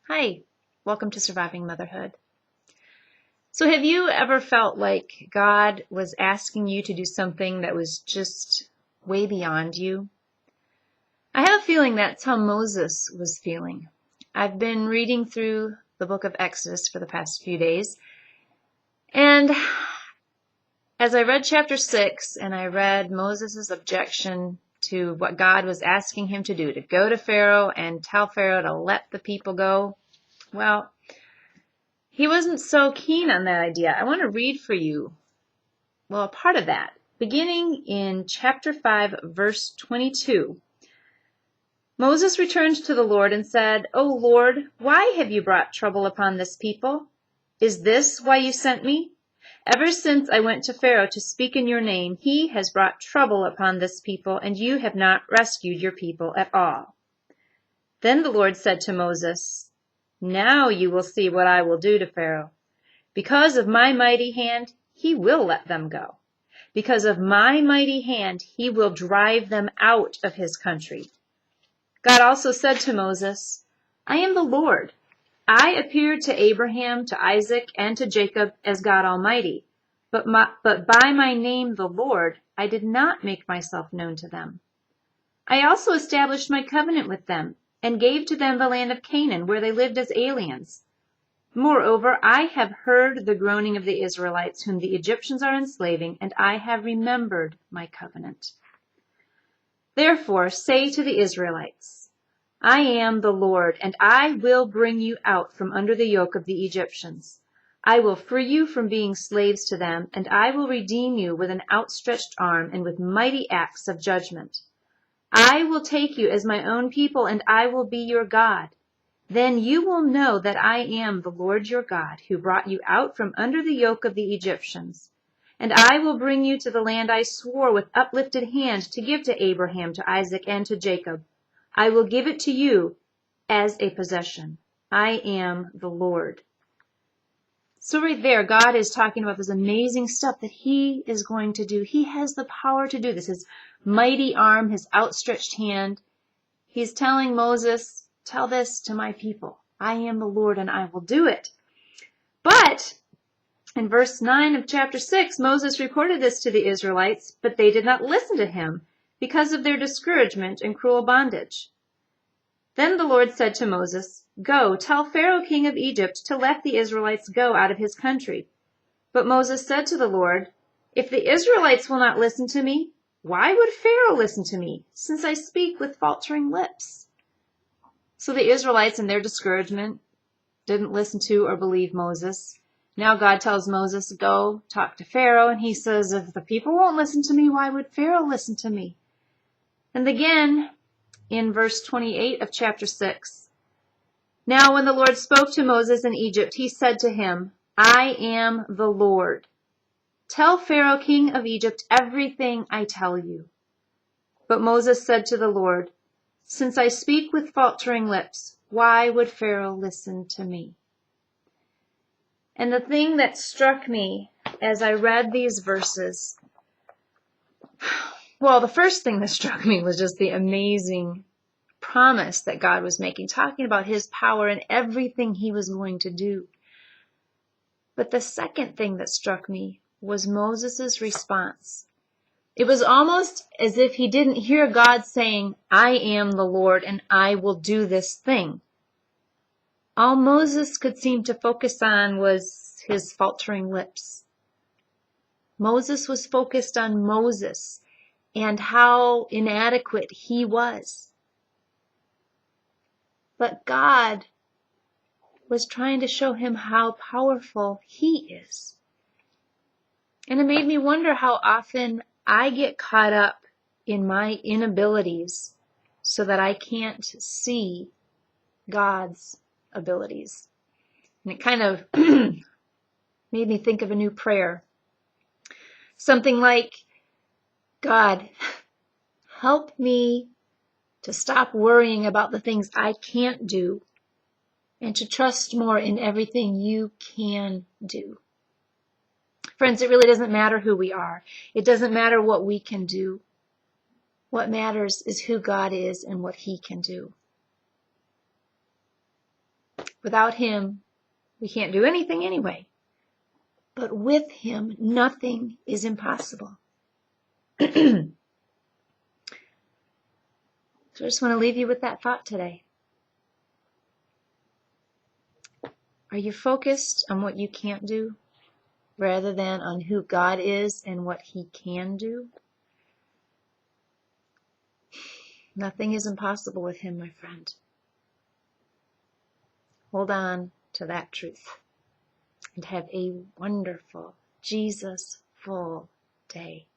Hi, welcome to Surviving Motherhood. So have you ever felt like God was asking you to do something that was just way beyond you? I have a feeling that's how Moses was feeling. I've been reading through the book of Exodus for the past few days, and as I read chapter 6 and I read Moses' objection to what God was asking him to do, to go to Pharaoh and tell Pharaoh to let the people go, well, he wasn't so keen on that idea. I want to read for you, a part of that, beginning in chapter 5, verse 22. Moses returned to the Lord and said, "O Lord, why have you brought trouble upon this people? Is this why you sent me? Ever since I went to Pharaoh to speak in your name, he has brought trouble upon this people, and you have not rescued your people at all." Then the Lord said to Moses, "Now you will see what I will do to Pharaoh. Because of my mighty hand, he will let them go. Because of my mighty hand, he will drive them out of his country." God also said to Moses, "I am the Lord. I appeared to Abraham, to Isaac, and to Jacob as God Almighty. But by my name, the Lord, I did not make myself known to them. I also established my covenant with them and gave to them the land of Canaan, where they lived as aliens. Moreover, I have heard the groaning of the Israelites, whom the Egyptians are enslaving, and I have remembered my covenant. Therefore say to the Israelites, I am the Lord, and I will bring you out from under the yoke of the Egyptians. I will free you from being slaves to them, and I will redeem you with an outstretched arm and with mighty acts of judgment. I will take you as my own people, and I will be your God. Then you will know that I am the Lord your God, who brought you out from under the yoke of the Egyptians. And I will bring you to the land I swore with uplifted hand to give to Abraham, to Isaac, and to Jacob. I will give it to you as a possession. I am the Lord." So right there, God is talking about this amazing stuff that he is going to do. He has the power to do this. His mighty arm, his outstretched hand. He's telling Moses, "Tell this to my people. I am the Lord and I will do it." But in verse 9 of chapter 6, Moses reported this to the Israelites, but they did not listen to him because of their discouragement and cruel bondage. Then the Lord said to Moses, "Go, tell Pharaoh, king of Egypt, to let the Israelites go out of his country." But Moses said to the Lord, "If the Israelites will not listen to me, why would Pharaoh listen to me, since I speak with faltering lips?" So the Israelites, in their discouragement, didn't listen to or believe Moses. Now God tells Moses, "Go talk to Pharaoh." And he says, "If the people won't listen to me, why would Pharaoh listen to me?" And again, in verse 28 of chapter 6, "Now when the Lord spoke to Moses in Egypt, he said to him, I am the Lord. Tell Pharaoh, king of Egypt, everything I tell you." But Moses said to the Lord, "Since I speak with faltering lips, why would Pharaoh listen to me?" And the thing that struck me as I read these verses, the first thing that struck me was just the amazing promise that God was making, talking about his power and everything he was going to do. But the second thing that struck me was Moses' response. It was almost as if he didn't hear God saying, "I am the Lord and I will do this thing." All Moses could seem to focus on was his faltering lips. Moses was focused on Moses and how inadequate he was. But God was trying to show him how powerful he is. And it made me wonder how often I get caught up in my inabilities so that I can't see God's abilities. And it kind of made me think of a new prayer. Something like, "God, help me to stop worrying about the things I can't do and to trust more in everything you can do." Friends, it really doesn't matter who we are. It doesn't matter what we can do. What matters is who God is and what he can do. Without Him, we can't do anything anyway. But with Him, nothing is impossible. So I just want to leave you with that thought today. Are you focused on what you can't do rather than on who God is and what He can do? Nothing is impossible with Him, my friend. Hold on to that truth and have a wonderful, Jesus-full day.